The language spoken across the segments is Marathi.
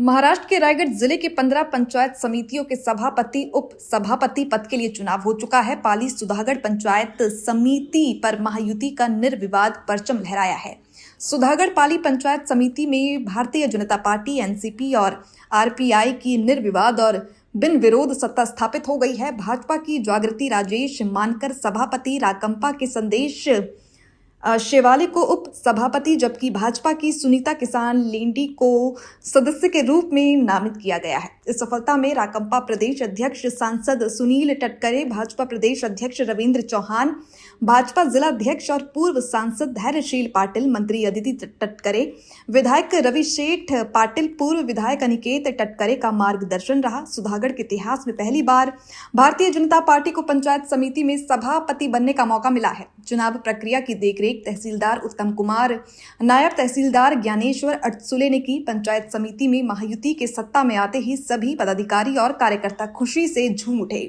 महाराष्ट्र के रायगढ़ जिले के 15 पंचायत समितियों के सभापति उप सभापति पद के लिए चुनाव हो चुका है। पाली सुधागढ़ पंचायत समिति पर महायुति का निर्विवाद परचम लहराया है। सुधागढ़ पाली पंचायत समिति में भारतीय जनता पार्टी एनसीपी और आरपीआई की निर्विवाद और बिन विरोध सत्ता स्थापित हो गई है। भाजपा की जागृति राजेश मानकर सभापति, राकंपा के संदेश शेवाले को उप सभापति, जबकि भाजपा की सुनीता किसान लेंडी को सदस्य के रूप में नामित किया गया है। इस सफलता में राकंपा प्रदेश अध्यक्ष सांसद सुनील टटकरे, भाजपा प्रदेश अध्यक्ष रविंद्र चौहान, भाजपा जिला अध्यक्ष और पूर्व सांसद धैर्यशील पाटिल, मंत्री अदिति टटकरे, विधायक रवि शेठ पाटिल, पूर्व विधायक अनिकेत टटकरे का मार्गदर्शन रहा। सुधागढ़ के इतिहास में पहली बार भारतीय जनता पार्टी को पंचायत समिति में सभापति बनने का मौका मिला है। चुनाव प्रक्रिया की देखरेख तहसीलदार उत्तम कुमार, नायब तहसीलदार ज्ञानेश्वर अटसुले ने की। पंचायत समिति में महायुति के सत्ता में आते ही सभी पदाधिकारी और कार्यकर्ता खुशी से झूम उठे।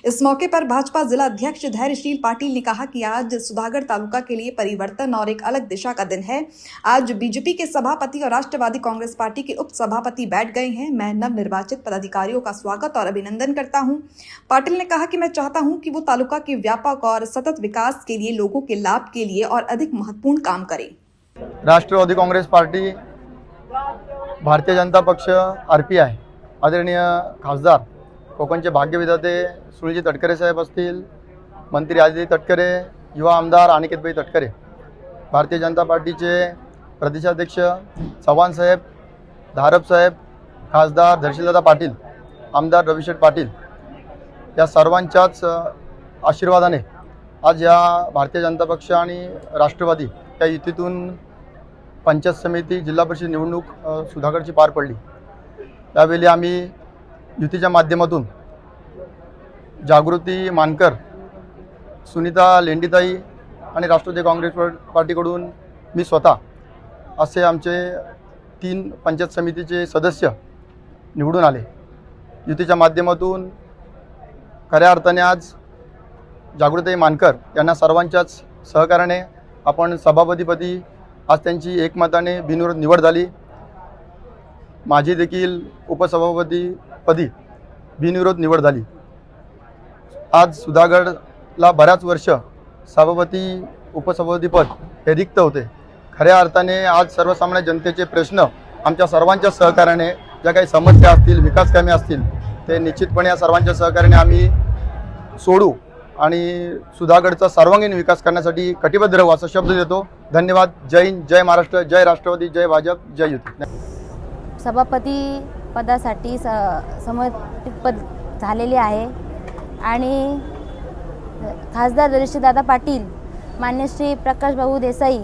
इस मौके पर भाजपा जिला अध्यक्ष धैर्यशील पाटिल ने कहा कि आज सुधागढ़ तालुका के लिए परिवर्तन और एक अलग दिशा का दिन है। आज बीजेपी के सभापति और राष्ट्रवादी कांग्रेस पार्टी के उप सभापति बैठ गए हैं। मैं नवनिर्वाचित पदाधिकारियों का स्वागत और अभिनंदन करता हूं। पाटिल ने कहा कि मैं चाहता हूं कि वो तालुका के व्यापक और सतत विकास के लिए, लोगों के लाभ के लिए और अधिक महत्वपूर्ण काम करें। राष्ट्रवादी काँग्रेस पार्टी, भारतीय जनता पक्ष, आरपीआय, आदरणीय खासदार कोकणचे भाग्यविधाते सुनीलजी तटकरे साहेब असतील, मंत्री आदिती तटकरे, युवा आमदार अनिकेतभाई तटकरे, भारतीय जनता पार्टीचे प्रदेशाध्यक्ष चव्हाण साहेब, धारप साहेब, खासदार धैर्यशीलदादा पाटील, आमदार रविशेठ पाटील या सर्वांच्याच आशीर्वादाने आज या भारतीय जनता पक्ष आणि राष्ट्रवादी या युतीतून पंचायत समिती जिल्हा परिषद निवडणूक सुधागडची पार पडली। त्यावेळी आम्ही युतीच्या माध्यमातून जागृती मानकर, सुनीता लेंडीताई आणि राष्ट्रवादी काँग्रेस पार्टीकडून मी स्वतः असे आमचे 3 पंचायत समितीचे सदस्य निवडून आले। युतीच्या माध्यमातून खऱ्या अर्थाने आज जागृती मानकर यांना सर्वांच्याच सहकार्याने आपण सभापतीपदी आज त्यांची एकमताने बिनविरोध निवड झाली। माझी देखील उपसभापतीपदी बिनविरोध निवड झाली। आज सुधागडला बऱ्याच वर्ष सभापती उपसभापतीपद हे रिक्त होते। खऱ्या अर्थाने आज सर्वसामान्य जनतेचे प्रश्न आमच्या सर्वांच्या सहकार्याने, ज्या काही समस्या असतील, विकास कामे असतील, ते निश्चितपणे या सर्वांच्या सहकार्याने आम्ही सोडू आणि सुधागडचा सर्वांगीण विकास करण्यासाठी कटिबद्ध राहू असा शब्द देतो। धन्यवाद। जय हिंद, जय महाराष्ट्र, जय राष्ट्रवादी, जय भाजप, जय युती। सभापती पदासाठी समर्पित पद झालेले आहे आणि खासदार धैर्यशीलदादा पाटील, मान्य श्री प्रकाश भाऊ देसाई,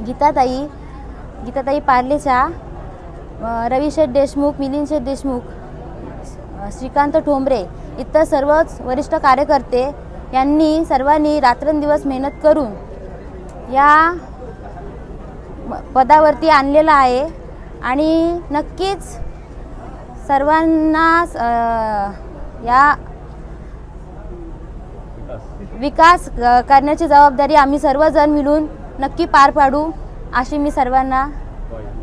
गीताताई पार्लेचा, रविशेठ देशमुख, मिलिंदशेठ देशमुख, श्रीकांत ठोंबरे इतर सर्वच वरिष्ठ कार्यकर्ते यांनी सर्वांनी रात्रंदिवस मेहनत करून या पदावरती आणलेला आहे आणि नक्कीच सर्वांना या विकास करण्याची जबाबदारी आम्ही सर्वजण मिळून नक्की पार पाडू अशी मी सर्वांना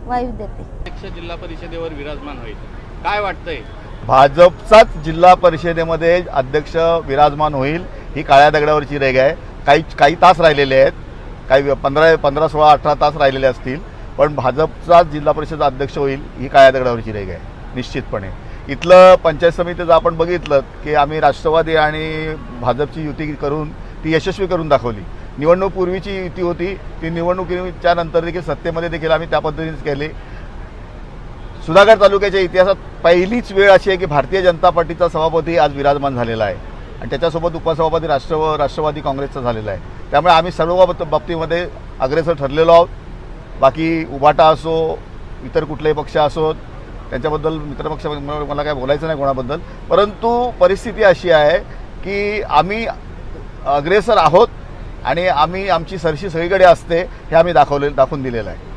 वायू देते। अध्यक्ष जिल्हा परिषदेवर विराजमान होईल, काय वाटतंय? भाजपचाच जिल्हा परिषदेमध्ये अध्यक्ष विराजमान होईल ही काळ्या दगडावरची रेघ आहे। काही तास राहिलेले आहेत, काही 15, 16, 18 तास राहिलेले असतील, पण भाजपचाच जिल्हा परिषद अध्यक्ष होईल ही काळ्या दगडावरची रेघ आहे निश्चितपणे। इथलं पंचायत समितीचं आपण बघितलं की आम्ही राष्ट्रवादी आणि भाजपची युती करून ती यशस्वी करून दाखवली। निवडणूक पूर्वीची युती होती, ती निवडणुकीच्या नंतर देखील सत्तेमध्ये देखील आम्ही त्या पद्धतीनेच केली। सुधागड तालुक्याच्या इतिहासात पहिलीच वेळ अशी आहे की भारतीय जनता पार्टीचा सभापती आज विराजमान झालेला आहे आणि त्याच्यासोबत उपसभापती राष्ट्रवादी काँग्रेसचा झालेला आहे। त्यामुळे आम्ही सर्व बाबतीमध्ये अग्रेसर ठरलेलो आहोत। बाकी उभाटा असो, इतर कुठलेही पक्ष असोत, त्यांच्याबद्दल मित्रपक्ष मला काय बोलायचं नाही कोणाबद्दल, परंतु परिस्थिती अशी आहे की आम्ही अग्रेसर आहोत आणि आमची सरशी सगळीकडे असते हे आम्ही दाखवून दिलेलं आहे।